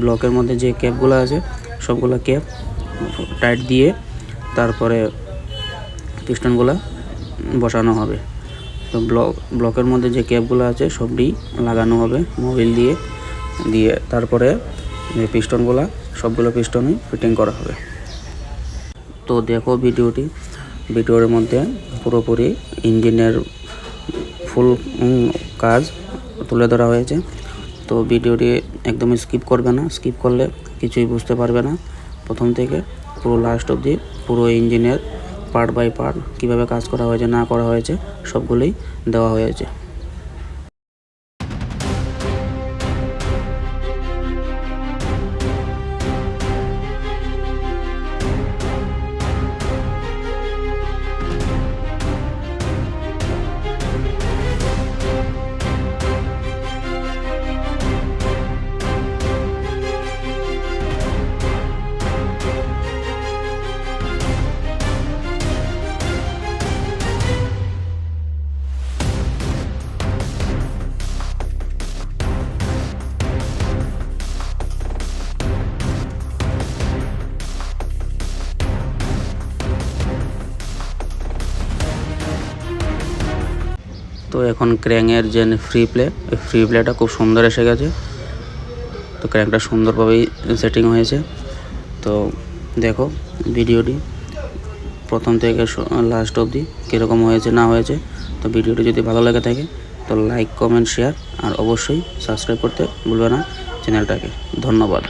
ব্লকের মধ্যে যে ক্যাপগুলো আছে সবগুলো ক্যাপ টাইট দিয়ে তারপরে পিস্টনগুলো বসানো হবে। তো ব্লকের মধ্যে যে ক্যাপগুলো আছে সবটি লাগানো হবে মোবিল দিয়ে তারপরে পিস্টনগুলো সবগুলো পিস্টনই ফিটিং করা হবে। তো দেখো ভিডিওর মধ্যে পুরোপুরি ইঞ্জিনের ফুল কাজ তুলে ধরা হয়েছে। তো ভিডিওটি একদমই স্কিপ করবে না, স্কিপ করলে কিছুই বুঝতে পারবে না। প্রথম থেকে পুরো লাস্ট অবধি পুরো ইঞ্জিনের পার্ট বাই পার্ট কীভাবে কাজ করা হয়েছে না করা হয়েছে সবগুলোই দেওয়া হয়েছে। তো এখন ক্র্যাঙ্কের যে ফ্রি প্লেটা খুব সুন্দর এসে গেছে। তো ক্র্যাঙ্কটা সুন্দরভাবেই সেটিং হয়েছে। তো দেখো ভিডিওটি প্রথম থেকে লাস্ট অবধি কীরকম হয়েছে না হয়েছে। তো ভিডিওটি যদি ভালো লেগে থাকে তো লাইক, কমেন্ট, শেয়ার আর অবশ্যই সাবস্ক্রাইব করতে ভুলবে না চ্যানেলটাকে। ধন্যবাদ।